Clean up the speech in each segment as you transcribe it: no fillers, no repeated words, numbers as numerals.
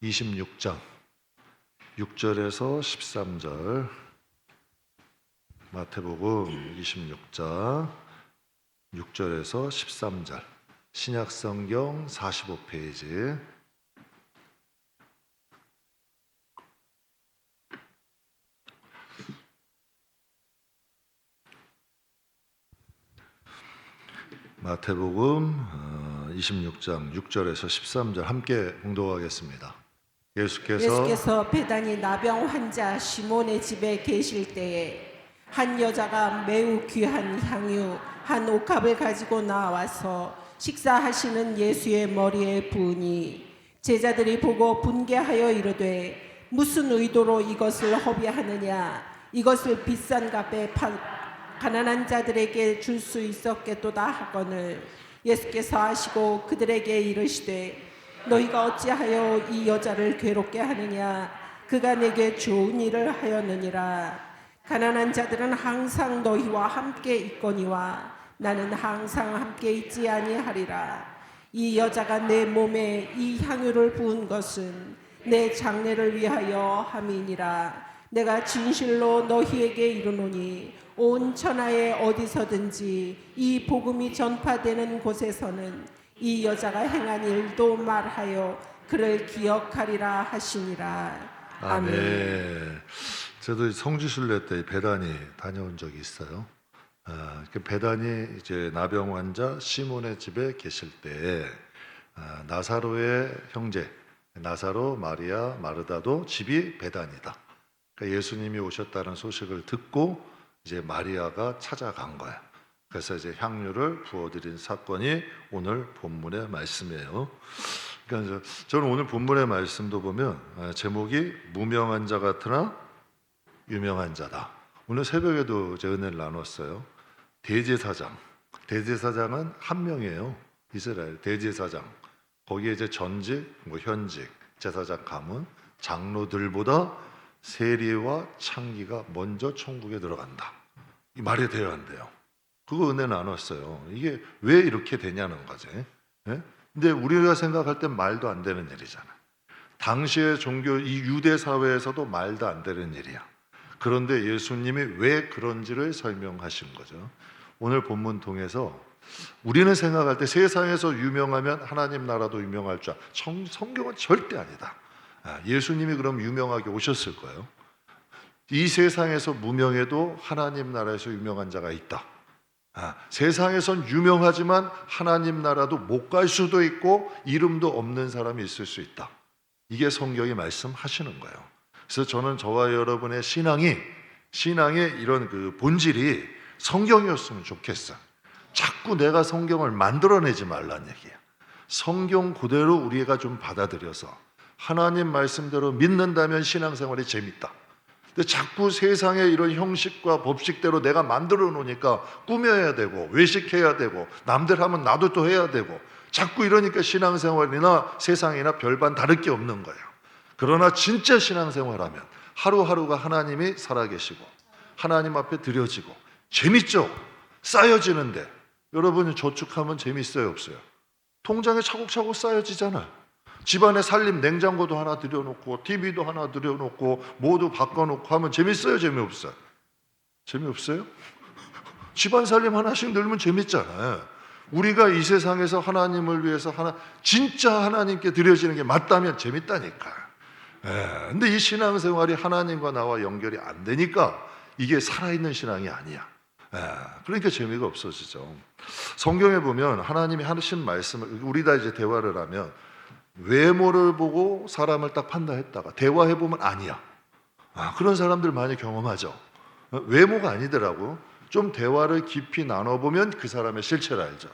26장 6절에서 13절, 마태복음 26장 6절에서 13절, 신약성경 45페이지. 마태복음 26장 6절에서 13절 함께 봉독하겠습니다. 예수께서 베다니 나병 환자 시몬의 집에 계실 때에 한 여자가 매우 귀한 향유 한 옥합을 가지고 나와서 식사하시는 예수의 머리에 부으니 제자들이 보고 분개하여 이르되 무슨 의도로 이것을 허비하느냐, 이것을 비싼 값에 가난한 자들에게 줄 수 있었겠도다 하거늘, 예수께서 아시고 그들에게 이르시되 너희가 어찌하여 이 여자를 괴롭게 하느냐, 그가 내게 좋은 일을 하였느니라. 가난한 자들은 항상 너희와 함께 있거니와 나는 항상 함께 있지 아니하리라. 이 여자가 내 몸에 이 향유를 부은 것은 내 장례를 위하여 함이니라. 내가 진실로 너희에게 이르노니 온 천하에 어디서든지 이 복음이 전파되는 곳에서는 이 여자가 행한 일도 말하여 그를 기억하리라 하시니라. 아멘. 저도 성지순례 때 베다니 다녀온 적이 있어요. 베다니 이제 나병 환자 시몬의 집에 계실 때 나사로의 형제 나사로, 마리아, 마르다도 집이 베다니다. 그러니까 예수님이 오셨다는 소식을 듣고 이제 마리아가 찾아간 거야. 그래서 이제 향유를 부어드린 사건이 오늘 본문의 말씀이에요. 그러니까 저는 오늘 본문의 말씀도 보면 제목이 무명한 자 같으나 유명한 자다. 오늘 새벽에도 제 은혜를 나눴어요. 대제사장은 한 명이에요. 이스라엘 대제사장. 거기에 이제 전직, 현직, 제사장 가문, 장로들보다 세리와 창기가 먼저 천국에 들어간다. 이 말이 돼야 한대요. 그거 은혜 나눴어요. 이게 왜 이렇게 되냐는 거지. 예? 근데 우리가 생각할 땐 말도 안 되는 일이잖아. 당시의 종교, 이 유대 사회에서도 말도 안 되는 일이야. 그런데 예수님이 왜 그런지를 설명하신 거죠. 오늘 본문 통해서 우리는 생각할 때 세상에서 유명하면 하나님 나라도 유명할 줄 성경은 절대 아니다. 예수님이 그럼 유명하게 오셨을 거예요. 이 세상에서 무명해도 하나님 나라에서 유명한 자가 있다. 세상에선 유명하지만 하나님 나라도 못 갈 수도 있고 이름도 없는 사람이 있을 수 있다. 이게 성경이 말씀하시는 거예요. 그래서 저는 저와 여러분의 신앙의 이런 그 본질이 성경이었으면 좋겠어요. 자꾸 내가 성경을 만들어내지 말라는 얘기예요. 성경 그대로 우리가 좀 받아들여서 하나님 말씀대로 믿는다면 신앙생활이 재밌다. 근데 자꾸 세상의 이런 형식과 법식대로 내가 만들어 놓으니까 꾸며야 되고 외식해야 되고 남들 하면 나도 또 해야 되고 자꾸 이러니까 신앙생활이나 세상이나 별반 다를 게 없는 거예요. 그러나 진짜 신앙생활하면 하루하루가 하나님이 살아계시고 하나님 앞에 드려지고 재밌죠? 쌓여지는데 여러분이 저축하면 재밌어요? 없어요? 통장에 차곡차곡 쌓여지잖아요. 집안에 살림 냉장고도 하나 들여놓고 TV도 하나 들여놓고 모두 바꿔놓고 하면 재밌어요? 재미없어요? 재미없어요? 집안 살림 하나씩 늘면 재밌잖아요. 우리가 이 세상에서 하나님을 위해서 진짜 하나님께 드려지는 게 맞다면 재밌다니까. 근데 이 신앙생활이 하나님과 나와 연결이 안 되니까 이게 살아있는 신앙이 아니야. 그러니까 재미가 없어지죠. 성경에 보면 하나님이 하신 말씀을 우리 다 이제 대화를 하면 외모를 보고 사람을 딱 판단했다가 대화해보면 아니야. 그런 사람들 많이 경험하죠. 외모가 아니더라고. 좀 대화를 깊이 나눠보면 그 사람의 실체를 알죠.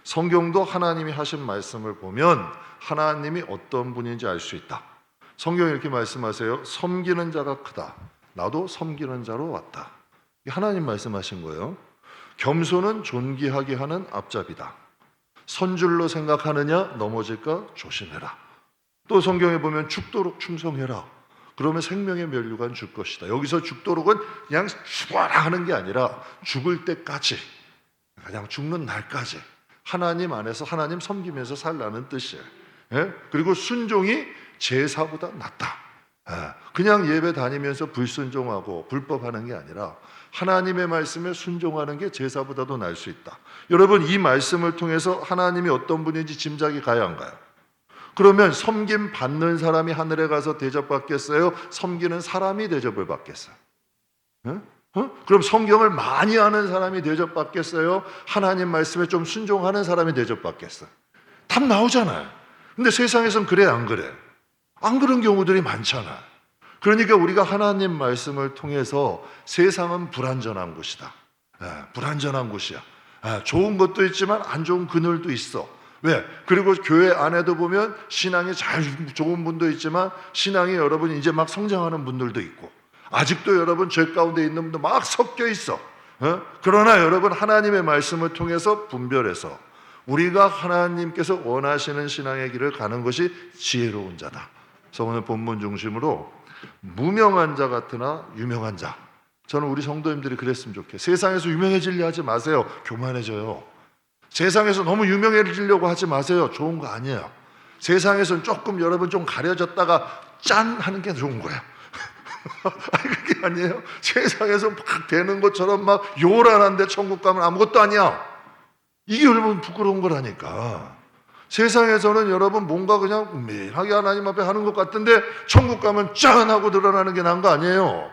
성경도 하나님이 하신 말씀을 보면 하나님이 어떤 분인지 알 수 있다. 성경이 이렇게 말씀하세요. 섬기는 자가 크다. 나도 섬기는 자로 왔다. 하나님 말씀하신 거예요. 겸손은 존귀하게 하는 앞잡이다. 선줄로 생각하느냐 넘어질까 조심해라. 또 성경에 보면 죽도록 충성해라. 그러면 생명의 면류관 줄 것이다. 여기서 죽도록은 그냥 죽어라 하는 게 아니라 죽을 때까지, 그냥 죽는 날까지 하나님 안에서 하나님 섬기면서 살라는 뜻이에요. 그리고 순종이 제사보다 낫다. 그냥 예배 다니면서 불순종하고 불법하는 게 아니라 하나님의 말씀에 순종하는 게 제사보다도 나을 수 있다. 여러분, 이 말씀을 통해서 하나님이 어떤 분인지 짐작이 가야 안 가요? 그러면 섬김 받는 사람이 하늘에 가서 대접받겠어요? 섬기는 사람이 대접을 받겠어요? 그럼 성경을 많이 아는 사람이 대접받겠어요? 하나님 말씀에 좀 순종하는 사람이 대접받겠어요? 답 나오잖아요. 근데 세상에선 그래 안 그래? 안 그런 경우들이 많잖아요. 그러니까 우리가 하나님 말씀을 통해서 세상은 불완전한 곳이다. 불완전한 곳이야. 좋은 것도 있지만 안 좋은 그늘도 있어. 왜? 그리고 교회 안에도 보면 신앙이 잘 좋은 분도 있지만 신앙이 여러분 이제 막 성장하는 분들도 있고 아직도 여러분 죄 가운데 있는 분도 막 섞여 있어. 그러나 여러분 하나님의 말씀을 통해서 분별해서 우리가 하나님께서 원하시는 신앙의 길을 가는 것이 지혜로운 자다. 그래서 오늘 본문 중심으로 무명한 자 같으나 유명한 자. 저는 우리 성도님들이 그랬으면 좋겠어요. 세상에서 유명해지려 하지 마세요. 교만해져요. 세상에서 너무 유명해지려고 하지 마세요. 좋은 거 아니에요. 세상에서는 조금 여러분 좀 가려졌다가 짠 하는 게 좋은 거예요. 아니 그게 아니에요. 세상에서 막 되는 것처럼 막 요란한데 천국 가면 아무것도 아니야. 이게 여러분 부끄러운 거라니까. 세상에서는 여러분 뭔가 그냥 매일하게 하나님 앞에 하는 것 같은데 천국 가면 짠 하고 드러나는 게 난 거 아니에요.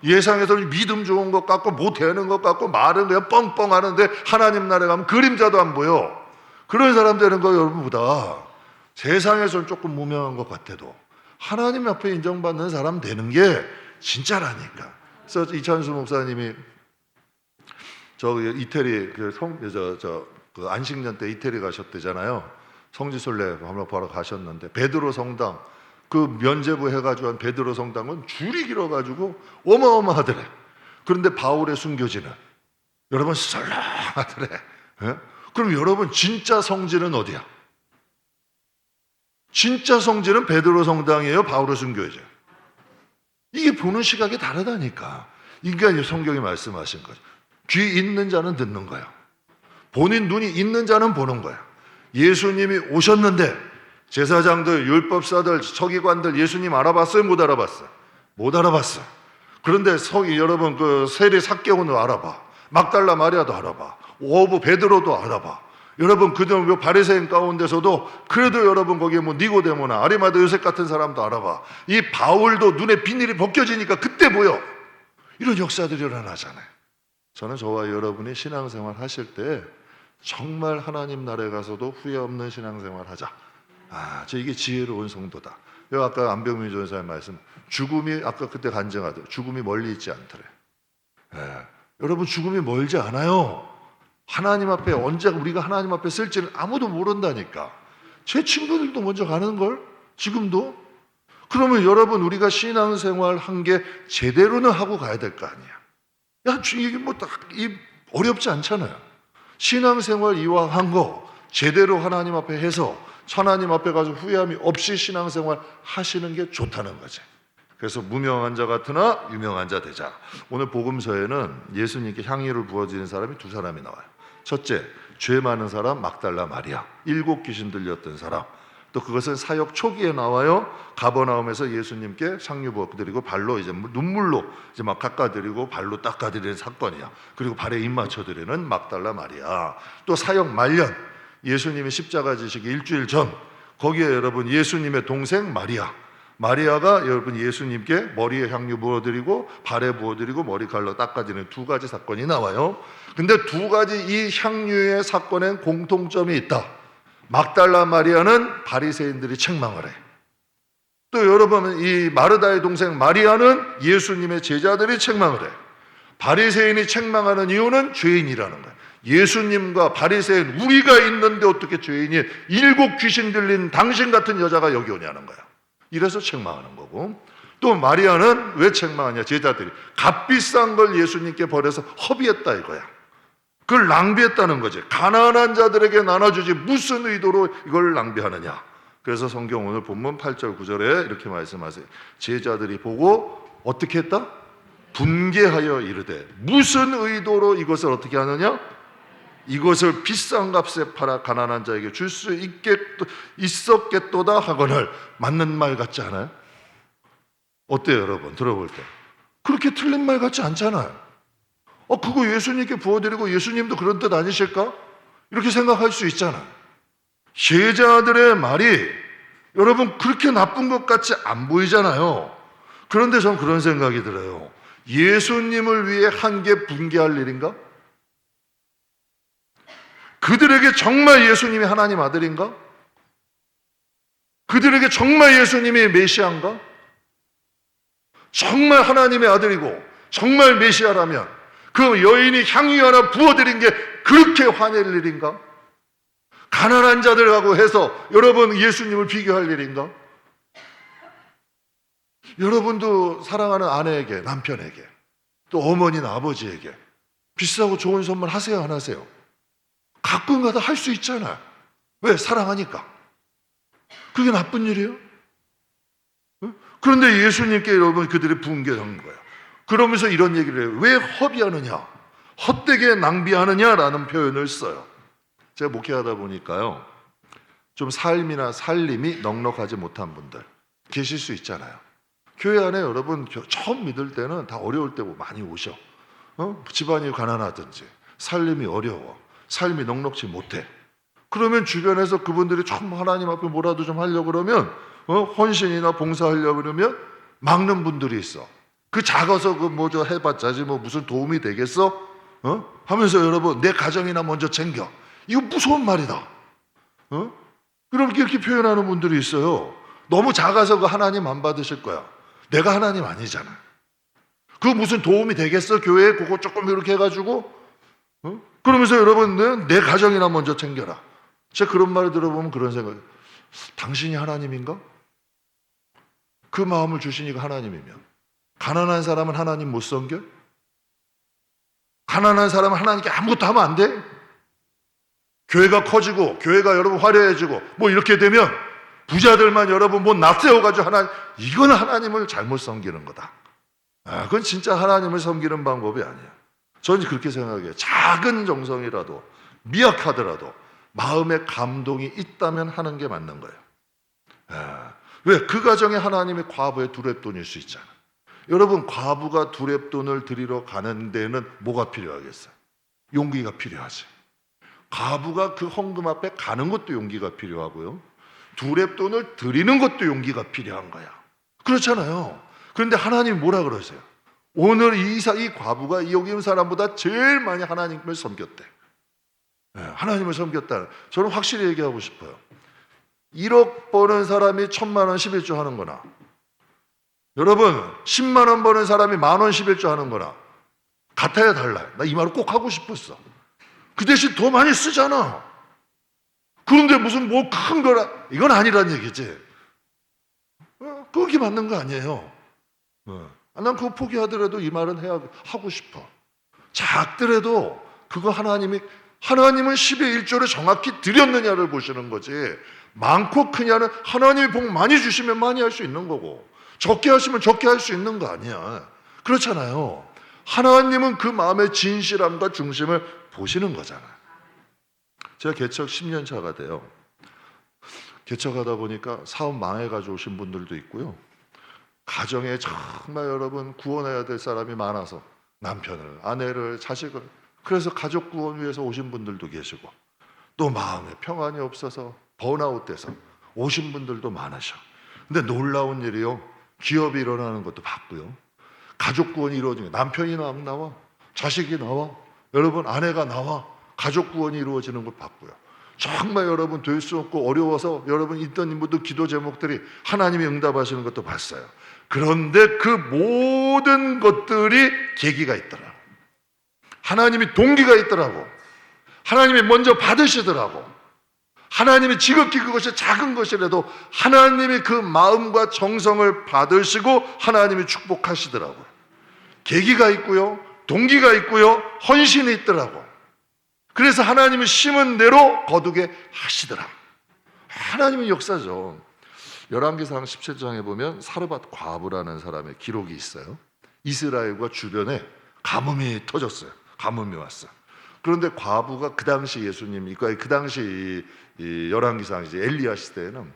예상에서는 믿음 좋은 것 같고 못 되는 것 같고 말은 그냥 뻥뻥 하는데 하나님 나라에 가면 그림자도 안 보여. 그런 사람 되는 거예요. 여러분보다 세상에서는 조금 무명한 것 같아도 하나님 앞에 인정받는 사람 되는 게 진짜라니까. 그래서 이찬수 목사님이 저 이태리 그 안식년 때 이태리 가셨대잖아요. 성지순례 한번 보러 가셨는데 베드로 성당 그 면제부 해가지고 한 베드로 성당은 줄이 길어가지고 어마어마하더래. 그런데 바울의 순교지는 여러분 썰렁하더래. 그럼 여러분 진짜 성지는 어디야? 진짜 성지는 베드로 성당이에요? 바울의 순교지예요? 이게 보는 시각이 다르다니까. 그러니까 성경이 말씀하신 거죠. 귀 있는 자는 듣는 거예요. 본인 눈이 있는 자는 보는 거예요. 예수님이 오셨는데 제사장들, 율법사들, 서기관들 예수님 알아봤어요? 못 알아봤어요? 못 알아봤어요. 그런데 여러분 그 세리 삭개오는 알아봐. 막달라 마리아도 알아봐. 오부 베드로도 알아봐. 여러분 그들 바리새인 가운데서도 그래도 여러분 거기에 뭐 니고데모나 아리마다 요셉 같은 사람도 알아봐. 이 바울도 눈에 비닐이 벗겨지니까 그때 보여. 이런 역사들이 일어나잖아요. 저는 저와 여러분이 신앙생활 하실 때 정말 하나님 나라에 가서도 후회 없는 신앙생활 하자. 저 이게 지혜로운 성도다. 아까 안병민 전사의 말씀, 죽음이 아까 그때 간증하듯 죽음이 멀리 있지 않더래. 여러분 죽음이 멀지 않아요. 하나님 앞에 언제 우리가 하나님 앞에 쓸지는 아무도 모른다니까. 제 친구들도 먼저 가는 걸 지금도. 그러면 여러분 우리가 신앙생활 한 게 제대로는 하고 가야 될 거 아니야. 이게 뭐 딱 어렵지 않잖아요. 신앙생활 이왕한 거 제대로 하나님 앞에 해서 하나님 앞에 가서 후회함이 없이 신앙생활 하시는 게 좋다는 거지. 그래서 무명한 자 같으나 유명한 자 되자. 오늘 복음서에는 예수님께 향유를 부어주는 사람이 두 사람이 나와요. 첫째, 죄 많은 사람 막달라 마리아, 7 귀신 들렸던 사람. 또 그것은 사역 초기에 나와요. 가버나움에서 예수님께 향유 부어드리고 발로 이제 눈물로 이제 막 깎아드리고 발로 닦아드리는 사건이야. 그리고 발에 입 맞춰드리는 막달라 마리아. 또 사역 말년, 예수님이 십자가 지시기 일주일 전 거기에 여러분 예수님의 동생 마리아가 여러분 예수님께 머리에 향유 부어드리고 발에 부어드리고 머리칼로 닦아드리는 2가지 사건이 나와요. 근데 2가지 이 향유의 사건엔 공통점이 있다. 막달라 마리아는 바리새인들이 책망을 해. 또 여러분 이 마르다의 동생 마리아는 예수님의 제자들이 책망을 해. 바리새인이 책망하는 이유는 죄인이라는 거예요. 예수님과 바리새인 우리가 있는데 어떻게 죄인이 7 귀신 들린 당신 같은 여자가 여기 오냐는 거야. 이래서 책망하는 거고. 또 마리아는 왜 책망하냐. 제자들이 값비싼 걸 예수님께 버려서 허비했다 이거야. 그걸 낭비했다는 거지. 가난한 자들에게 나눠주지 무슨 의도로 이걸 낭비하느냐. 그래서 성경 오늘 본문 8절 9절에 이렇게 말씀하세요. 제자들이 보고 어떻게 했다? 분개하여 이르되 무슨 의도로 이것을 어떻게 하느냐? 이것을 비싼 값에 팔아 가난한 자에게 줄 수 있었겠도다 하거늘 맞는 말 같지 않아요? 어때요, 여러분? 들어볼 때 그렇게 틀린 말 같지 않잖아요. 그거 예수님께 부어드리고 예수님도 그런 뜻 아니실까? 이렇게 생각할 수 있잖아요. 제자들의 말이 여러분 그렇게 나쁜 것 같이 안 보이잖아요. 그런데 전 그런 생각이 들어요. 예수님을 위해 한 게 붕괴할 일인가? 그들에게 정말 예수님이 하나님 아들인가? 그들에게 정말 예수님이 메시아인가? 정말 하나님의 아들이고 정말 메시아라면 그 여인이 향유 하나 부어드린 게 그렇게 화낼 일인가? 가난한 자들하고 해서 여러분 예수님을 비교할 일인가? 여러분도 사랑하는 아내에게, 남편에게, 또 어머니나 아버지에게 비싸고 좋은 선물 하세요, 안 하세요? 가끔가다 할 수 있잖아요. 왜? 사랑하니까. 그게 나쁜 일이에요? 그런데 예수님께 여러분 그들이 붕괴한 거예요. 그러면서 이런 얘기를 해요. 왜 허비하느냐? 헛되게 낭비하느냐라는 표현을 써요. 제가 목회하다 보니까요, 좀 삶이나 살림이 넉넉하지 못한 분들 계실 수 있잖아요. 교회 안에 여러분 처음 믿을 때는 다 어려울 때고 많이 오셔. 집안이 가난하든지 살림이 어려워, 삶이 넉넉지 못해. 그러면 주변에서 그분들이 참 하나님 앞에 뭐라도 좀 하려고 그러면 헌신이나 봉사하려고 그러면 막는 분들이 있어. 그 작아서 그 뭐 저 해봤자지 뭐 무슨 도움이 되겠어? 하면서 여러분 내 가정이나 먼저 챙겨. 이거 무서운 말이다. 이렇게 표현하는 분들이 있어요. 너무 작아서 그 하나님 안 받으실 거야. 내가 하나님 아니잖아. 그거 무슨 도움이 되겠어? 교회에 그거 조금 이렇게 해가지고 그러면서 여러분 내 가정이나 먼저 챙겨라. 제가 그런 말을 들어보면 그런 생각이, 당신이 하나님인가? 그 마음을 주시니까 하나님이면 가난한 사람은 하나님 못 섬겨? 가난한 사람은 하나님께 아무것도 하면 안 돼? 교회가 커지고 교회가 여러분 화려해지고 뭐 이렇게 되면 부자들만 여러분 뭐 납세워가지고 이건 하나님을 잘못 섬기는 거다. 그건 진짜 하나님을 섬기는 방법이 아니야. 저는 그렇게 생각해요. 작은 정성이라도 미약하더라도 마음에 감동이 있다면 하는 게 맞는 거예요. 왜? 그 가정에 하나님의 과부의 두렙돈일 수 있잖아. 여러분 과부가 두렙돈을 드리러 가는 데는 뭐가 필요하겠어요? 용기가 필요하지. 과부가 그 헌금 앞에 가는 것도 용기가 필요하고요, 두렙돈을 드리는 것도 용기가 필요한 거야. 그렇잖아요. 그런데 하나님이 뭐라 그러세요? 오늘 이 과부가 여기 있는 사람보다 제일 많이 하나님을 섬겼대. 하나님을 섬겼다. 저는 확실히 얘기하고 싶어요. 1억 버는 사람이 1,000만 원 11조 하는 거나, 여러분 10만 원 버는 사람이 10,000원 11조 하는 거나 같아야 달라요. 나 이 말을 꼭 하고 싶었어. 그 대신 더 많이 쓰잖아. 그런데 무슨 뭐 큰 거라, 이건 아니란 얘기지. 그게 맞는 거 아니에요. 난 그거 포기하더라도 이 말은 하고 싶어. 작더라도 그거 하나님은 10의 1조를 정확히 드렸느냐를 보시는 거지, 많고 크냐는 하나님이 복 많이 주시면 많이 할 수 있는 거고 적게 하시면 적게 할 수 있는 거 아니야. 그렇잖아요. 하나님은 그 마음의 진실함과 중심을 보시는 거잖아요. 제가 개척 10년 차가 돼요. 개척하다 보니까 사업 망해가지고 오신 분들도 있고요, 가정에 정말 여러분 구원해야 될 사람이 많아서 남편을, 아내를, 자식을, 그래서 가족 구원 위해서 오신 분들도 계시고, 또 마음에 평안이 없어서 번아웃 돼서 오신 분들도 많으셔. 근데 놀라운 일이요, 기업이 일어나는 것도 봤고요, 가족 구원이 이루어지는, 남편이 나와, 자식이 나와, 여러분 아내가 나와, 가족 구원이 이루어지는 걸 봤고요. 정말 여러분 될 수 없고 어려워서 여러분 있던 모든 기도 제목들이 하나님이 응답하시는 것도 봤어요. 그런데 그 모든 것들이 계기가 있더라. 하나님이 동기가 있더라고. 하나님이 먼저 받으시더라고. 하나님이 지극히 그것이 작은 것이라도 하나님이 그 마음과 정성을 받으시고 하나님이 축복하시더라고요. 계기가 있고요, 동기가 있고요, 헌신이 있더라고. 그래서 하나님이 심은 대로 거두게 하시더라. 하나님은 역사죠. 열왕기상 17장에 보면 사르밧 과부라는 사람의 기록이 있어요. 이스라엘과 주변에 가뭄이 터졌어요. 가뭄이 왔어요. 그런데 과부가 그 당시 예수님, 그 당시 이 열왕기상 이제 엘리야 시대에는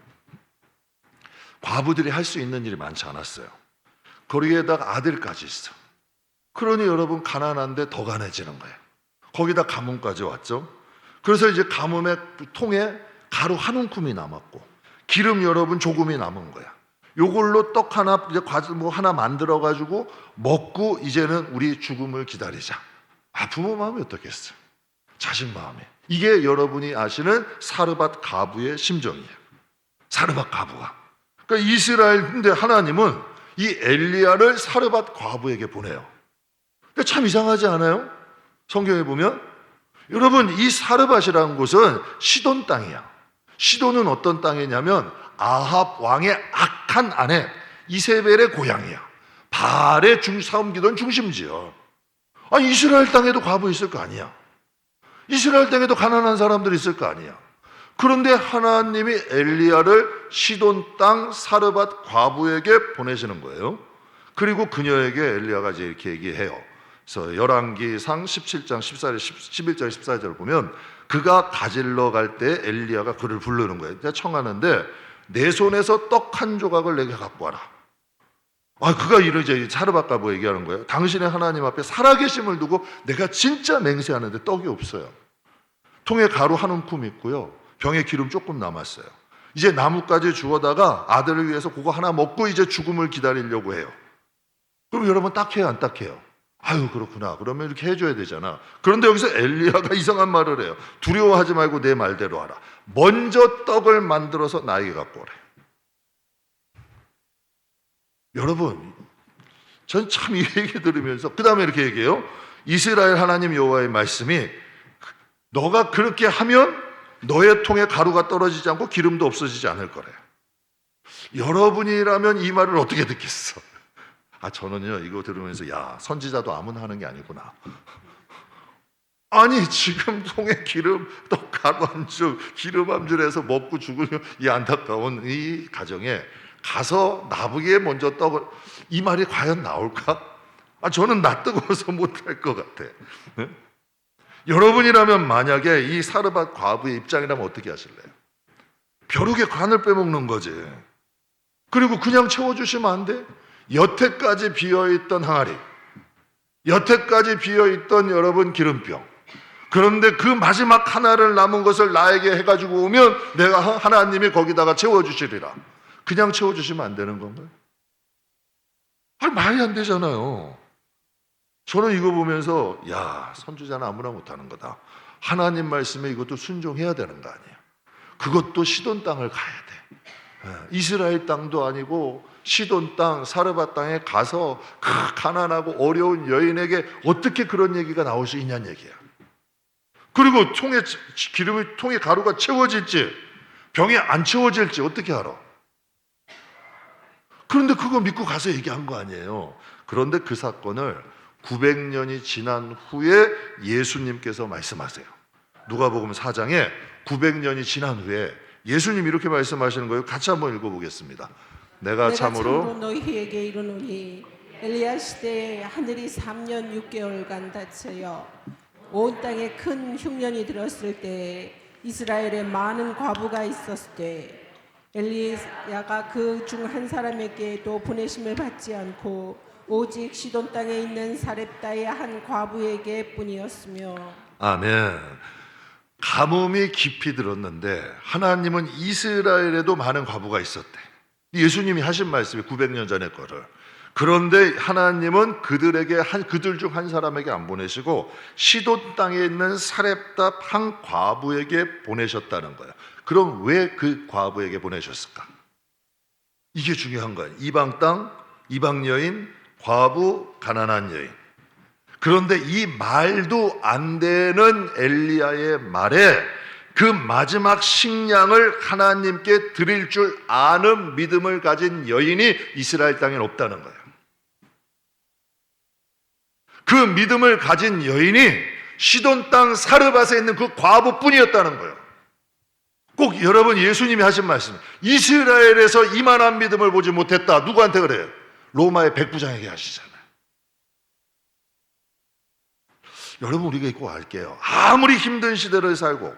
과부들이 할 수 있는 일이 많지 않았어요. 거기에다가 아들까지 있어. 그러니 여러분 가난한데 더 가난해지는 거예요. 거기다 가뭄까지 왔죠. 그래서 이제 가뭄의 통에 가루 한 움큼이 남았고 기름 여러분 조금이 남은 거야. 요걸로 떡 하나 이제 뭐 하나 만들어 가지고 먹고 이제는 우리 죽음을 기다리자. 아, 부모 마음이 어떻겠어요? 자식 마음이. 이게 여러분이 아시는 사르밧 과부의 심정이에요. 사르밧 과부가. 그러니까 이스라엘인데 하나님은 이 엘리야를 사르밧 과부에게 보내요. 근데 참 이상하지 않아요? 성경에 보면 여러분 이 사르밧이라는 곳은 시돈 땅이야. 시돈은 어떤 땅이냐면 아합 왕의 악한 아내 이세벨의 고향이야. 바알의 사음기던 중심지요. 아니 이스라엘 땅에도 과부 있을 거 아니야. 이스라엘 땅에도 가난한 사람들이 있을 거 아니야. 그런데 하나님이 엘리야를 시돈 땅 사르밧 과부에게 보내시는 거예요. 그리고 그녀에게 엘리야가 이제 이렇게 얘기해요. 그래서 열왕기상 17장 11절 14절을 보면 그가 가질러 갈 때 엘리야가 그를 부르는 거예요. 청하는데 내 손에서 떡 한 조각을 내게 갖고 와라. 아, 그가 이제 사르밧 과부 얘기하는 거예요. 당신의 하나님 앞에 살아계심을 두고 내가 진짜 맹세하는데 떡이 없어요. 통에 가루 한 움큼 있고요. 병에 기름 조금 남았어요. 이제 나뭇가지 주워다가 아들을 위해서 그거 하나 먹고 이제 죽음을 기다리려고 해요. 그럼 여러분 딱해요, 안 딱해요? 아유, 그렇구나. 그러면 이렇게 해줘야 되잖아. 그런데 여기서 엘리야가 이상한 말을 해요. 두려워하지 말고 내 말대로 하라. 먼저 떡을 만들어서 나에게 갖고 오래. 여러분, 전 참 이 얘기 들으면서 그 다음에 이렇게 얘기해요. 이스라엘 하나님 여호와의 말씀이 너가 그렇게 하면 너의 통에 가루가 떨어지지 않고 기름도 없어지지 않을 거래. 여러분이라면 이 말을 어떻게 듣겠어? 아, 저는요 이거 들으면서 야, 선지자도 아무나 하는 게 아니구나. 아니 지금 통에 기름, 떡 가루 한 줄, 기름 한 줄에서 먹고 죽으면 이 안타까운 이 가정에 가서 나보기에 먼저 떡을, 이 말이 과연 나올까? 아, 저는 낯뜨거워서 못할 것 같아. 네? 여러분이라면 만약에 이 사르밧 과부의 입장이라면 어떻게 하실래요? 벼룩에 관을 빼먹는 거지. 그리고 그냥 채워주시면 안 돼? 여태까지 비어있던 항아리, 여태까지 비어있던 여러분 기름병, 그런데 그 마지막 하나를 남은 것을 나에게 해가지고 오면 내가 하나님이 거기다가 채워주시리라. 그냥 채워주시면 안 되는 건가요? 아니, 말이 안 되잖아요. 저는 이거 보면서 야, 선지자는 아무나 못하는 거다. 하나님 말씀에 이것도 순종해야 되는 거 아니에요. 그것도 시돈 땅을 가야 돼. 이스라엘 땅도 아니고 시돈 땅, 사르밧 땅에 가서 그 가난하고 어려운 여인에게 어떻게 그런 얘기가 나올 수 있냐는 얘기야. 그리고 통에 기름이, 통에 가루가 채워질지 병이 안 채워질지 어떻게 알아? 그런데 그거 믿고 가서 얘기한 거 아니에요. 그런데 그 사건을 900년이 지난 후에 예수님께서 말씀하세요. 누가복음 4장에 900년이 지난 후에 예수님이 이렇게 말씀하시는 거예요. 같이 한번 읽어보겠습니다. 내가 참으로 너희에게 이르노니 엘리야 시대에 하늘이 3년 6개월간 닫혀여 온 땅에 큰 흉년이 들었을 때 이스라엘에 많은 과부가 있었을 때 엘리야가 그 중 한 사람에게도 보내심을 받지 않고 오직 시돈 땅에 있는 사렙다의 한 과부에게 뿐이었으며. 아멘. 가뭄이 깊이 들었는데 하나님은 이스라엘에도 많은 과부가 있었대. 예수님이 하신 말씀이 900년 전의 거를. 그런데 하나님은 그들 중 한 사람에게 안 보내시고 시돈 땅에 있는 사렙다 한 과부에게 보내셨다는 거예요. 그럼 왜 그 과부에게 보내셨을까? 이게 중요한 거예요. 이방 땅, 이방 여인, 과부, 가난한 여인. 그런데 이 말도 안 되는 엘리야의 말에 그 마지막 식량을 하나님께 드릴 줄 아는 믿음을 가진 여인이 이스라엘 땅에 없다는 거예요. 그 믿음을 가진 여인이 시돈 땅 사르밧에 있는 그 과부뿐이었다는 거예요. 꼭 여러분 예수님이 하신 말씀, 이스라엘에서 이만한 믿음을 보지 못했다. 누구한테 그래요? 로마의 백부장에게 하시잖아요. 여러분, 우리가 꼭 알게요. 아무리 힘든 시대를 살고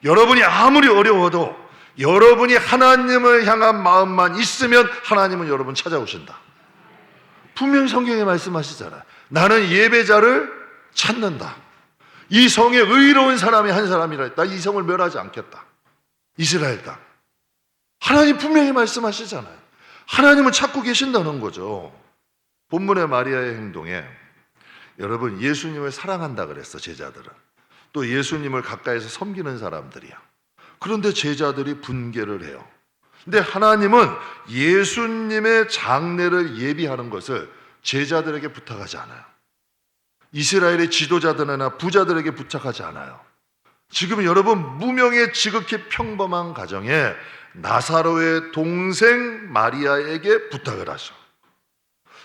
여러분이 아무리 어려워도 여러분이 하나님을 향한 마음만 있으면 하나님은 여러분 찾아오신다. 분명히 성경에 말씀하시잖아요. 나는 예배자를 찾는다. 이 성에 의로운 사람이 한 사람이라 했다. 이 성을 멸하지 않겠다. 이스라엘 땅. 하나님 분명히 말씀하시잖아요. 하나님은 찾고 계신다는 거죠. 본문의 마리아의 행동에 여러분, 예수님을 사랑한다 그랬어, 제자들은. 또 예수님을 가까이서 섬기는 사람들이야. 그런데 제자들이 분개를 해요. 근데 하나님은 예수님의 장례를 예비하는 것을 제자들에게 부탁하지 않아요. 이스라엘의 지도자들이나 부자들에게 부탁하지 않아요. 지금 여러분, 무명의 지극히 평범한 가정에 나사로의 동생 마리아에게 부탁을 하셔.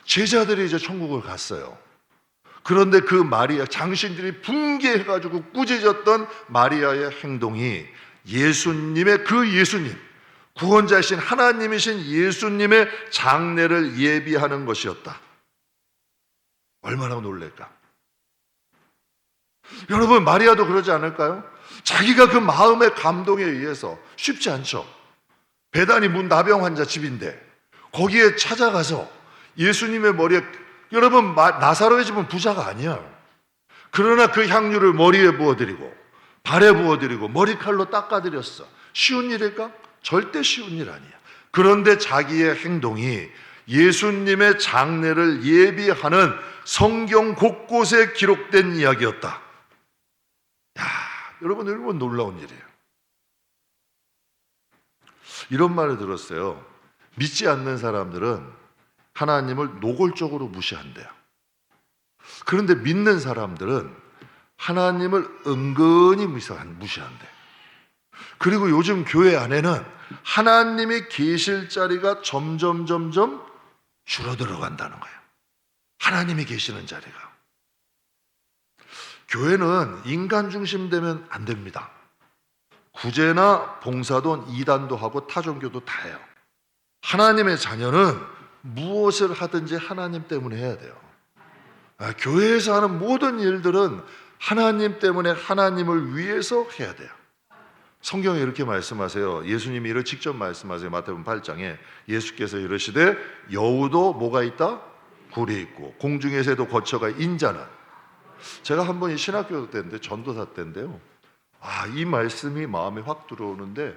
제자들이 이제 천국을 갔어요. 그런데 그 마리아, 장신들이 붕괴해가지고 꾸짖었던 마리아의 행동이 예수님의, 그 예수님, 구원자이신 하나님이신 예수님의 장례를 예비하는 것이었다. 얼마나 놀랄까? 여러분, 마리아도 그러지 않을까요? 자기가 그 마음의 감동에 의해서, 쉽지 않죠. 베다니 문 나병 환자 집인데 거기에 찾아가서 예수님의 머리에, 여러분, 나사로의 집은 부자가 아니야. 그러나 그 향유를 머리에 부어드리고 발에 부어드리고 머리칼로 닦아드렸어. 쉬운 일일까? 절대 쉬운 일 아니야. 그런데 자기의 행동이 예수님의 장례를 예비하는 성경 곳곳에 기록된 이야기였다. 야, 여러분, 얼마나 놀라운 일이에요. 이런 말을 들었어요. 믿지 않는 사람들은 하나님을 노골적으로 무시한대요. 그런데 믿는 사람들은 하나님을 은근히 무시한대. 그리고 요즘 교회 안에는 하나님이 계실 자리가 점점 줄어들어 간다는 거예요. 하나님이 계시는 자리가. 교회는 인간 중심되면 안 됩니다. 구제나 봉사도 이단도 하고 타종교도 다 해요. 하나님의 자녀는 무엇을 하든지 하나님 때문에 해야 돼요. 교회에서 하는 모든 일들은 하나님 때문에, 하나님을 위해서 해야 돼요. 성경에 이렇게 말씀하세요. 예수님이 이를 직접 말씀하세요. 마태복음 8장에 예수께서 이르시되 여우도 뭐가 있다? 굴이 있고 공중의 새도 거처가 인자는. 제가 한 번이 신학교 때인데, 전도사 때인데요, 이 말씀이 마음에 확 들어오는데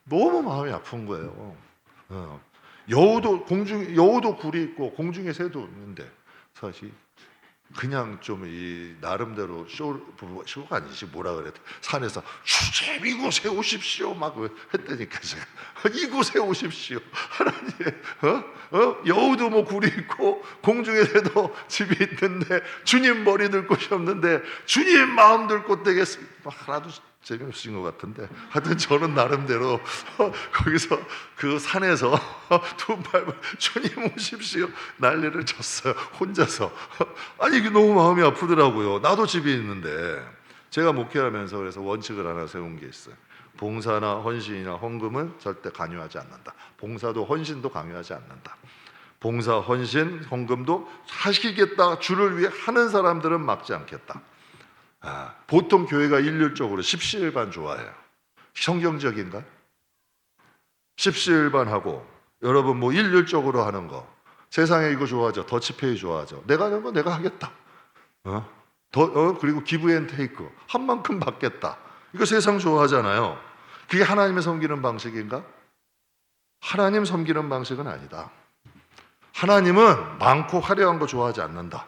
너무 마음이 아픈 거예요. 여우도 굴이 있고 공중에 새도 있는데, 사실 그냥 좀 이 나름대로 쇼가 아니지, 뭐라 그래, 산에서 주님 이곳에 오십시오 막 했다니까. 제가 이곳에 오십시오. 하나님, 여우도 뭐 굴이 있고 공중에 새도 집이 있는데 주님 머리 들 곳이 없는데 주님 마음 들 곳 되겠습니다. 하나도 재미없으신 것 같은데, 하여튼 저는 나름대로 거기서 그 산에서 두 발 주님 오십시오 난리를 쳤어요, 혼자서. 아니, 이게 너무 마음이 아프더라고요. 나도 집이 있는데. 제가 목회하면서 그래서 원칙을 하나 세운 게 있어요. 봉사나 헌신이나 헌금은 절대 강요하지 않는다. 봉사도 헌신도 강요하지 않는다. 봉사, 헌신, 헌금도 하시겠다, 주를 위해 하는 사람들은 막지 않겠다. 보통 교회가 일률적으로 십시일반 좋아해요. 성경적인가? 십시일반하고 여러분 뭐 일률적으로 하는 거, 세상에 이거 좋아하죠. 더치페이 좋아하죠. 내가 하는 거 내가 하겠다. 그리고 기브 앤 테이크, 한 만큼 받겠다. 이거 세상 좋아하잖아요. 그게 하나님의 섬기는 방식인가? 하나님 섬기는 방식은 아니다. 하나님은 많고 화려한 거 좋아하지 않는다.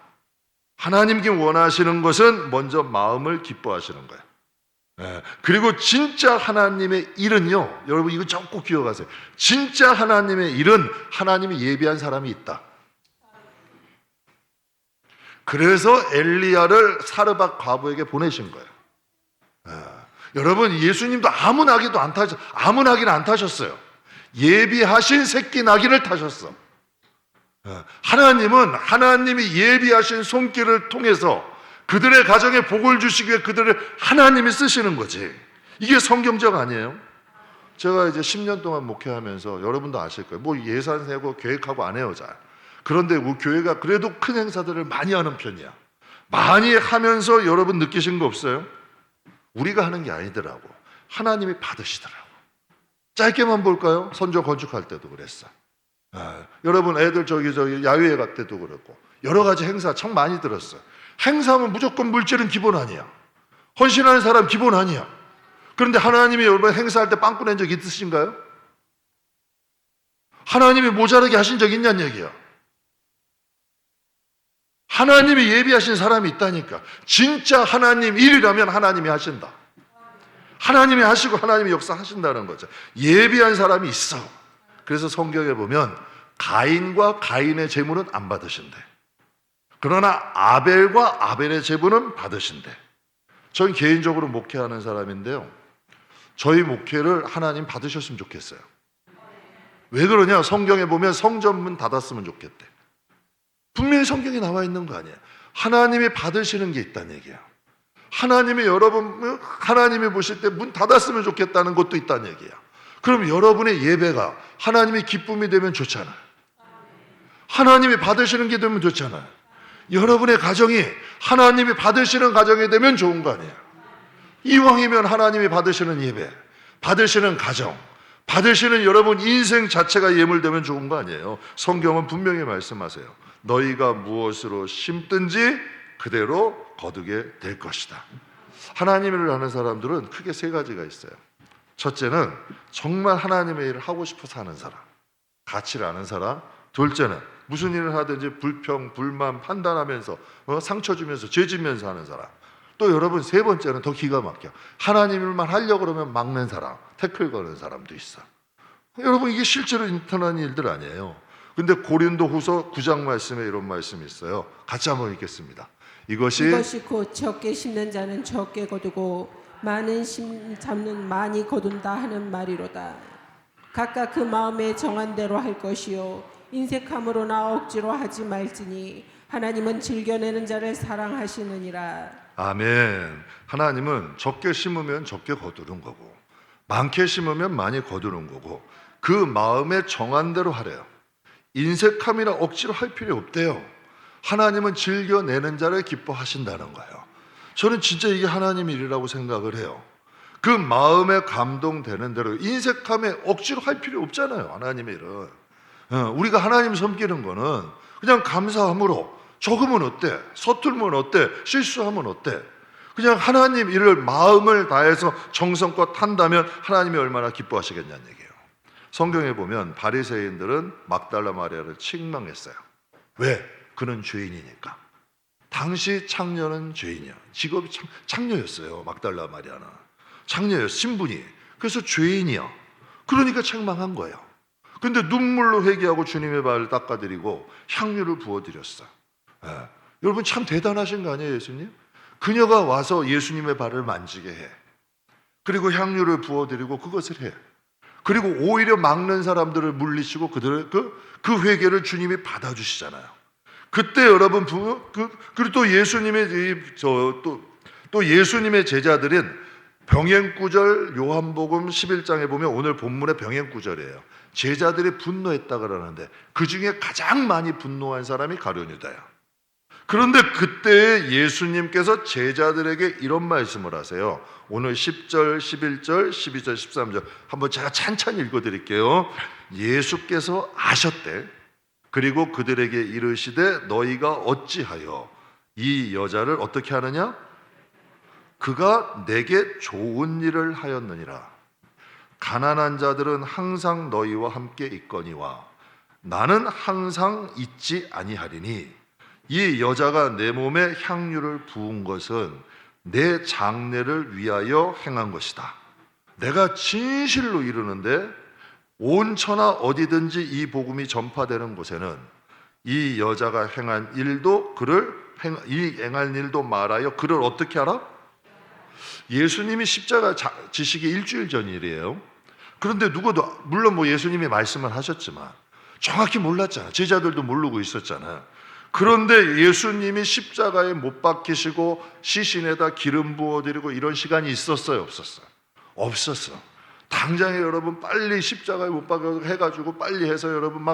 하나님께 원하시는 것은 먼저 마음을 기뻐하시는 거예요. 그리고 진짜 하나님의 일은요, 여러분 이거 꼭 기억하세요. 진짜 하나님의 일은 하나님이 예비한 사람이 있다. 그래서 엘리야를 사르밧 과부에게 보내신 거예요. 여러분, 예수님도 아무 나귀는 안 타셨어요. 예비하신 새끼 나귀를 타셨어. 하나님은 하나님이 예비하신 손길을 통해서 그들의 가정에 복을 주시기 위해 그들을 하나님이 쓰시는 거지. 이게 성경적 아니에요? 제가 이제 10년 동안 목회하면서 여러분도 아실 거예요. 뭐 예산 세고 계획하고 안 해요, 잘. 그런데 우리 교회가 그래도 큰 행사들을 많이 하는 편이야. 많이 하면서 여러분 느끼신 거 없어요? 우리가 하는 게 아니더라고. 하나님이 받으시더라고. 짧게만 볼까요? 선조 건축할 때도 그랬어. 여러분 애들 저기 야유회 갈 때도 그렇고 여러 가지 행사 참 많이 들었어요. 행사하면 무조건 물질은 기본 아니야. 헌신하는 사람 기본 아니야. 그런데 하나님이 여러분 행사할 때 빵꾸 낸 적 있으신가요? 하나님이 모자라게 하신 적 있냐는 얘기야. 하나님이 예비하신 사람이 있다니까. 진짜 하나님 일이라면 하나님이 하신다. 하나님이 하시고 하나님이 역사하신다는 거죠. 예비한 사람이 있어. 그래서 성경에 보면 가인과 가인의 제물은 안 받으신대. 그러나 아벨과 아벨의 제물은 받으신대. 저는 개인적으로 목회하는 사람인데요, 저희 목회를 하나님 받으셨으면 좋겠어요. 왜 그러냐? 성경에 보면 성전문 닫았으면 좋겠대. 분명히 성경에 나와 있는 거 아니에요. 하나님이 받으시는 게 있다는 얘기야. 하나님이 여러분, 하나님이 보실 때 문 닫았으면 좋겠다는 것도 있다는 얘기야. 그럼 여러분의 예배가 하나님이 기쁨이 되면 좋잖아요. 하나님이 받으시는 게 되면 좋잖아요. 여러분의 가정이 하나님이 받으시는 가정이 되면 좋은 거 아니에요. 이왕이면 하나님이 받으시는 예배, 받으시는 가정, 받으시는 여러분 인생 자체가 예물되면 좋은 거 아니에요. 성경은 분명히 말씀하세요. 너희가 무엇으로 심든지 그대로 거두게 될 것이다. 하나님을 아는 사람들은 크게 세 가지가 있어요. 첫째는 정말 하나님의 일을 하고 싶어서 하는 사람, 가치를 아는 사람. 둘째는 무슨 일을 하든지 불평, 불만, 판단하면서 상처 주면서 죄 지면서 하는 사람. 또 여러분 세 번째는 더 기가 막혀. 하나님일만 하려고 그러면 막는 사람, 태클 거는 사람도 있어. 여러분 이게 실제로 나타나는 일들 아니에요. 근데 고린도후서 9장 말씀에 이런 말씀이 있어요. 같이 한번 읽겠습니다. 이것이 곧 적게 심는 자는 적게 거두고 많은 심 잡는 많이 거둔다 하는 말이로다. 각각 그 마음에 정한 대로 할 것이요 인색함으로나 억지로 하지 말지니 하나님은 즐겨내는 자를 사랑하시느니라. 아멘. 하나님은 적게 심으면 적게 거두는 거고 많게 심으면 많이 거두는 거고 그 마음에 정한 대로 하래요. 인색함이나 억지로 할 필요 없대요. 하나님은 즐겨내는 자를 기뻐하신다는 거예요. 저는 진짜 이게 하나님의 일이라고 생각을 해요. 그 마음에 감동되는 대로 인색함에 억지로 할 필요 없잖아요. 하나님의 일은 우리가 하나님 섬기는 거는 그냥 감사함으로, 적으면 어때? 서툴면 어때? 실수하면 어때? 그냥 하나님 일을 마음을 다해서 정성껏 한다면 하나님이 얼마나 기뻐하시겠냐는 얘기예요. 성경에 보면 바리새인들은 막달라 마리아를 책망했어요. 왜? 그는 죄인이니까. 당시 창녀는 죄인이야. 직업이 창녀였어요. 막달라 마리아는 창녀였어, 신분이. 그래서 죄인이야. 그러니까 책망한 거예요. 근데 눈물로 회개하고 주님의 발을 닦아드리고 향유를 부어드렸어. 여러분 참 대단하신 거 아니에요, 예수님? 그녀가 와서 예수님의 발을 만지게 해. 그리고 향유를 부어드리고 그것을 해. 그리고 오히려 막는 사람들을 물리치고 그들의 그 회개를 주님이 받아주시잖아요. 그때 여러분 그리고 또 예수님의 또 예수님의 제자들은 병행구절 요한복음 11장에 보면 오늘 본문의 병행구절이에요. 제자들이 분노했다 그러는데 그 중에 가장 많이 분노한 사람이 가룟유다야. 그런데 그때 예수님께서 제자들에게 이런 말씀을 하세요. 오늘 10절, 11절, 12절, 13절 한번 제가 찬찬히 읽어드릴게요. 예수께서 아셨대. 그리고 그들에게 이르시되 너희가 어찌하여 이 여자를 어떻게 하느냐? 그가 내게 좋은 일을 하였느니라. 가난한 자들은 항상 너희와 함께 있거니와 나는 항상 있지 아니하리니 이 여자가 내 몸에 향유를 부은 것은 내 장례를 위하여 행한 것이다. 내가 진실로 이르는데 온 천하 어디든지 이 복음이 전파되는 곳에는 이 여자가 행한 일도 행한 일도 말하여 그를 어떻게 하라? 예수님이 십자가 지시기 일주일 전 일이에요. 그런데 누구도 물론 예수님이 말씀을 하셨지만 정확히 몰랐잖아. 제자들도 모르고 있었잖아. 그런데 예수님이 십자가에 못 박히시고 시신에다 기름 부어드리고 이런 시간이 있었어요, 없었어요? 없었어. 당장에 여러분 빨리 십자가에 못 박혀 해가지고 빨리 해서 여러분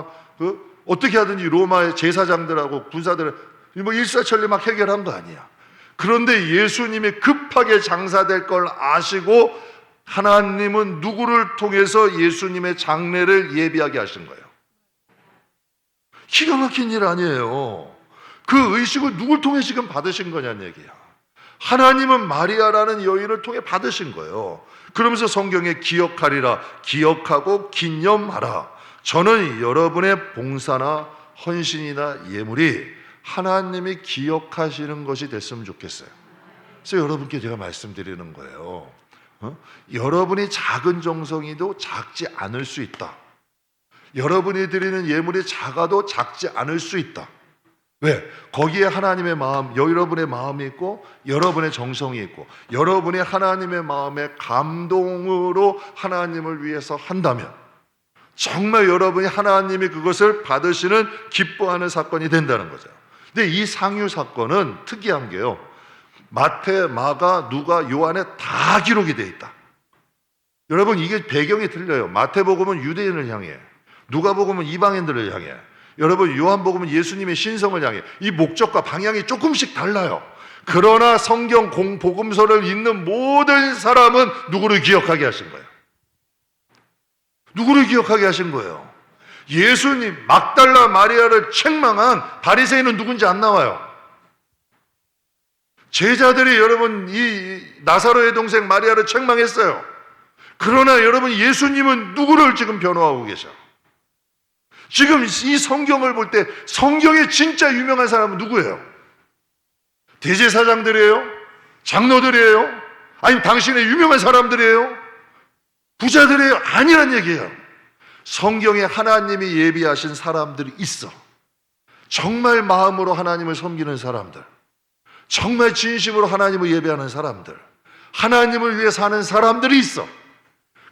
어떻게 하든지 로마의 제사장들하고 군사들 뭐 일사천리 막 해결한 거 아니야. 그런데 예수님이 급하게 장사될 걸 아시고 하나님은 누구를 통해서 예수님의 장례를 예비하게 하신 거예요. 기가 막힌 일 아니에요. 그 의식을 누굴 통해 지금 받으신 거냐는 얘기야. 하나님은 마리아라는 여인을 통해 받으신 거예요. 그러면서 성경에 기억하리라, 기억하고 기념하라. 저는 여러분의 봉사나 헌신이나 예물이 하나님이 기억하시는 것이 됐으면 좋겠어요. 그래서 여러분께 제가 말씀드리는 거예요. 여러분이 작은 정성이도 작지 않을 수 있다. 여러분이 드리는 예물이 작아도 작지 않을 수 있다. 왜? 거기에 하나님의 마음, 여러분의 마음이 있고 여러분의 정성이 있고 여러분이 하나님의 마음에 감동으로 하나님을 위해서 한다면 정말 여러분이 하나님이 그것을 받으시는 기뻐하는 사건이 된다는 거죠. 근데 이 상유 사건은 특이한 게요, 마태, 마가, 누가, 요한에 다 기록이 돼 있다. 여러분, 이게 배경이 틀려요. 마태복음은 유대인을 향해, 누가복음은 이방인들을 향해, 여러분 요한복음은 예수님의 신성을 향해. 이 목적과 방향이 조금씩 달라요. 그러나 성경 복음서를 읽는 모든 사람은 누구를 기억하게 하신 거예요? 누구를 기억하게 하신 거예요? 예수님, 막달라 마리아를 책망한 바리새인은 누군지 안 나와요. 제자들이 여러분 이 나사로의 동생 마리아를 책망했어요. 그러나 여러분 예수님은 누구를 지금 변호하고 계셔? 지금 이 성경을 볼 때 성경에 진짜 유명한 사람은 누구예요? 대제사장들이에요? 장로들이에요? 아니면 당신의 유명한 사람들이에요? 부자들이에요? 아니란 얘기예요. 성경에 하나님이 예비하신 사람들이 있어. 정말 마음으로 하나님을 섬기는 사람들, 정말 진심으로 하나님을 예배하는 사람들, 하나님을 위해 사는 사람들이 있어.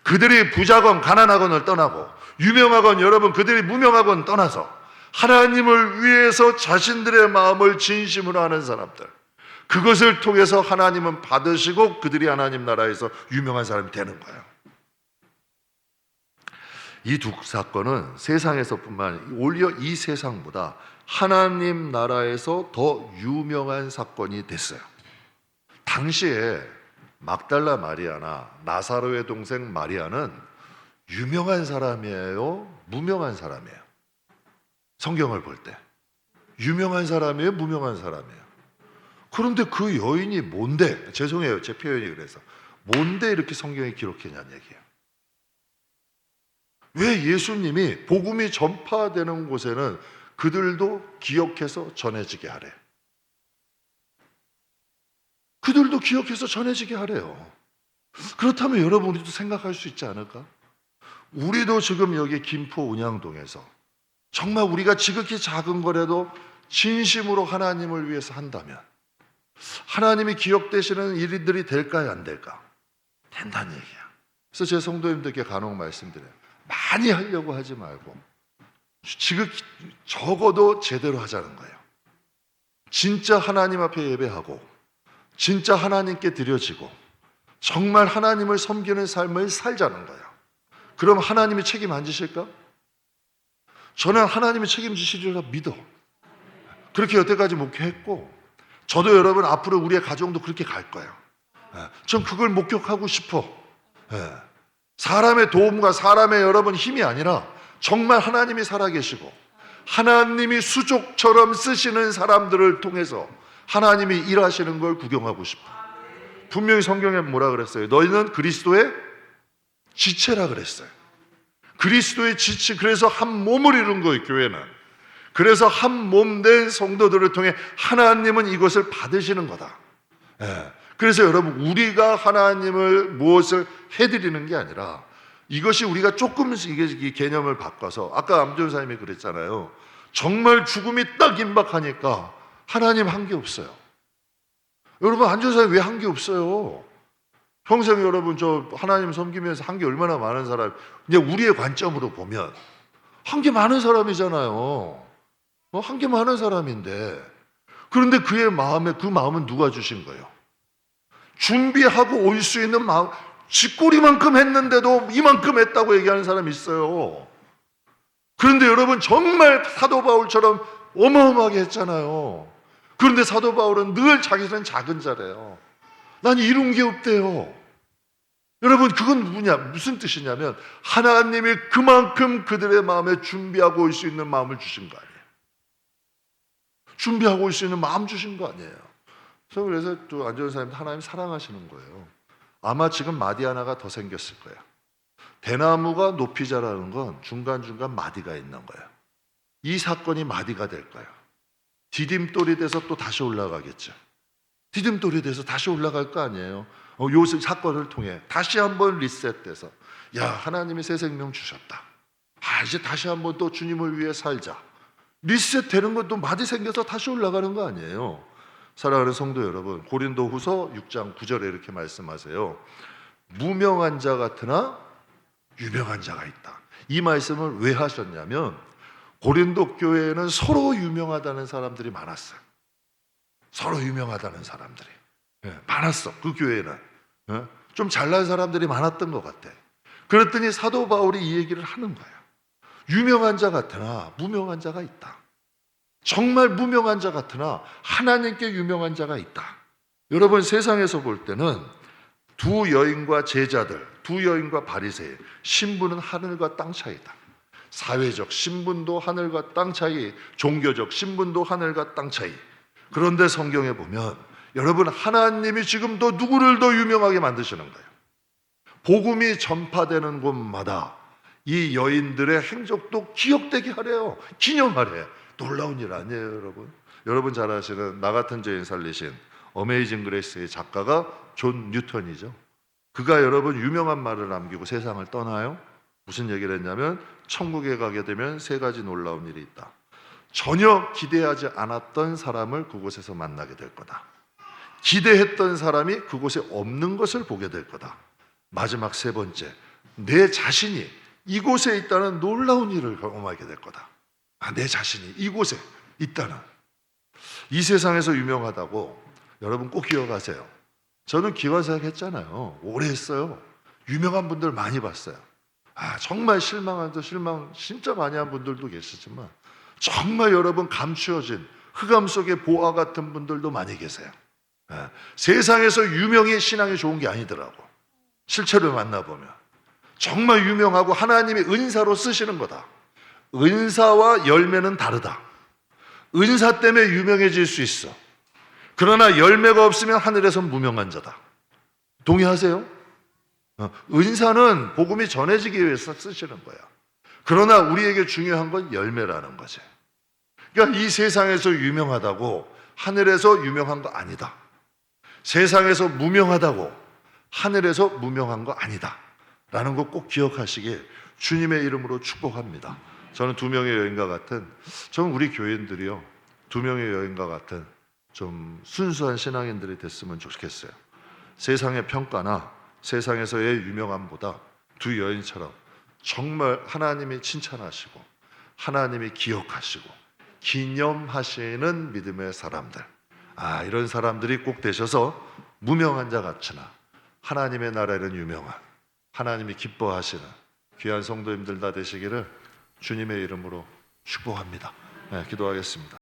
그들이 부자건 가난하건을 떠나고 유명하건 여러분 그들이 무명하건 떠나서 하나님을 위해서 자신들의 마음을 진심으로 하는 사람들, 그것을 통해서 하나님은 받으시고 그들이 하나님 나라에서 유명한 사람이 되는 거예요. 이 두 사건은 세상에서뿐만 오히려 이 세상보다 하나님 나라에서 더 유명한 사건이 됐어요. 당시에 막달라 마리아나 나사로의 동생 마리아는 유명한 사람이에요? 무명한 사람이에요? 성경을 볼 때 유명한 사람이에요? 무명한 사람이에요? 그런데 그 여인이 뭔데, 죄송해요 제 표현이 그래서, 뭔데 이렇게 성경에 기록했냐는 얘기예요. 왜 예수님이 복음이 전파되는 곳에는 그들도 기억해서 전해지게 하래? 그들도 기억해서 전해지게 하래요. 그렇다면 여러분, 우리도 생각할 수 있지 않을까? 우리도 지금 여기 김포 운양동에서 정말 우리가 지극히 작은 거라도 진심으로 하나님을 위해서 한다면 하나님이 기억되시는 일들이 될까요, 안 될까? 된다는 얘기야. 그래서 제 성도님들께 간혹 말씀드려요. 많이 하려고 하지 말고 지극히 적어도 제대로 하자는 거예요. 진짜 하나님 앞에 예배하고 진짜 하나님께 드려지고 정말 하나님을 섬기는 삶을 살자는 거예요. 그럼 하나님이 책임 안 지실까? 저는 하나님이 책임지시리라 믿어. 그렇게 여태까지 목회했고 저도 여러분 앞으로 우리의 가정도 그렇게 갈 거예요. 전 그걸 목격하고 싶어. 사람의 도움과 사람의 여러분 힘이 아니라 정말 하나님이 살아계시고 하나님이 수족처럼 쓰시는 사람들을 통해서 하나님이 일하시는 걸 구경하고 싶어. 분명히 성경에 뭐라 그랬어요? 너희는 그리스도의 지체라 그랬어요. 그리스도의 지체, 그래서 한 몸을 이룬 거예요, 교회는. 그래서 한 몸 된 성도들을 통해 하나님은 이것을 받으시는 거다. 그래서 여러분, 우리가 하나님을 무엇을 해드리는 게 아니라 이것이 우리가 조금씩 이 개념을 바꿔서, 아까 암전사님이 그랬잖아요. 정말 죽음이 딱 임박하니까 하나님 한 게 없어요. 여러분, 안전사님 왜 한 게 없어요? 평생 여러분 저 하나님 섬기면서 한 게 얼마나 많은 사람, 그냥 우리의 관점으로 보면 한 게 많은 사람이잖아요. 한 게 많은 사람인데, 그런데 그의 마음에, 그 마음은 누가 주신 거예요? 준비하고 올 수 있는 마음, 쥐꼬리만큼 했는데도 이만큼 했다고 얘기하는 사람이 있어요. 그런데 여러분 정말 사도 바울처럼 어마어마하게 했잖아요. 그런데 사도 바울은 늘 자기는 작은 자래요. 난 이룬 게 없대요. 여러분, 그건 무슨 뜻이냐면 하나님이 그만큼 그들의 마음에 준비하고 올 수 있는 마음을 주신 거 아니에요. 준비하고 올 수 있는 마음 주신 거 아니에요. 그래서 또 안전 사님 하나님 사랑하시는 거예요. 아마 지금 마디 하나가 더 생겼을 거예요. 대나무가 높이 자라는 건 중간중간 마디가 있는 거예요. 이 사건이 마디가 될 거예요. 디딤돌이 돼서 또 다시 올라가겠죠. 디딤돌이 돼서 다시 올라갈 거 아니에요. 요 사건을 통해 다시 한번 리셋돼서, 야, 하나님이 새 생명 주셨다. 이제 다시 한번 또 주님을 위해 살자. 리셋되는 것도 마디 생겨서 다시 올라가는 거 아니에요. 사랑하는 성도 여러분, 고린도후서 6장 9절에 이렇게 말씀하세요. 무명한 자 같으나 유명한 자가 있다. 이 말씀을 왜 하셨냐면 고린도 교회에는 서로 유명하다는 사람들이 많았어요. 서로 유명하다는 사람들이 많았어. 그 교회는 좀 잘난 사람들이 많았던 것 같아. 그랬더니 사도 바울이 이 얘기를 하는 거예요. 유명한 자 같으나 무명한 자가 있다. 정말 무명한 자 같으나 하나님께 유명한 자가 있다. 여러분, 세상에서 볼 때는 두 여인과 제자들, 두 여인과 바리새인, 신분은 하늘과 땅 차이다. 사회적 신분도 하늘과 땅 차이, 종교적 신분도 하늘과 땅 차이. 그런데 성경에 보면 여러분, 하나님이 지금도 누구를 더 유명하게 만드시는 거예요. 복음이 전파되는 곳마다 이 여인들의 행적도 기억되게 하래요. 기념하래. 놀라운 일 아니에요, 여러분? 여러분 잘 아시는 나 같은 죄인 살리신 어메이징 그레이스의 작가가 존 뉴턴이죠. 그가 여러분 유명한 말을 남기고 세상을 떠나요. 무슨 얘기를 했냐면 천국에 가게 되면 세 가지 놀라운 일이 있다. 전혀 기대하지 않았던 사람을 그곳에서 만나게 될 거다. 기대했던 사람이 그곳에 없는 것을 보게 될 거다. 마지막 세 번째, 내 자신이 이곳에 있다는 놀라운 일을 경험하게 될 거다. 내 자신이 이곳에 있다는. 이 세상에서 유명하다고 여러분 꼭 기억하세요. 저는 기관사역 했잖아요. 오래 했어요. 유명한 분들 많이 봤어요. 정말 실망 진짜 많이 한 분들도 계시지만 정말 여러분 감추어진 흑암 속의 보화 같은 분들도 많이 계세요. 세상에서 유명해 신앙이 좋은 게 아니더라고. 실체를 만나보면 정말 유명하고 하나님이 은사로 쓰시는 거다. 은사와 열매는 다르다. 은사 때문에 유명해질 수 있어. 그러나 열매가 없으면 하늘에선 무명한 자다. 동의하세요? 은사는 복음이 전해지기 위해서 쓰시는 거야. 그러나 우리에게 중요한 건 열매라는 거지. 그러니까 이 세상에서 유명하다고 하늘에서 유명한 거 아니다. 세상에서 무명하다고 하늘에서 무명한 거 아니다. 라는 거 꼭 기억하시길 주님의 이름으로 축복합니다. 저는 두 명의 여인과 같은, 저는 우리 교인들이요, 두 명의 여인과 같은 좀 순수한 신앙인들이 됐으면 좋겠어요. 세상의 평가나 세상에서의 유명함보다 두 여인처럼 정말 하나님이 칭찬하시고 하나님이 기억하시고 기념하시는 믿음의 사람들, 이런 사람들이 꼭 되셔서 무명한 자 같으나 하나님의 나라에는 유명한, 하나님이 기뻐하시는 귀한 성도님들 다 되시기를 주님의 이름으로 축복합니다. 기도하겠습니다.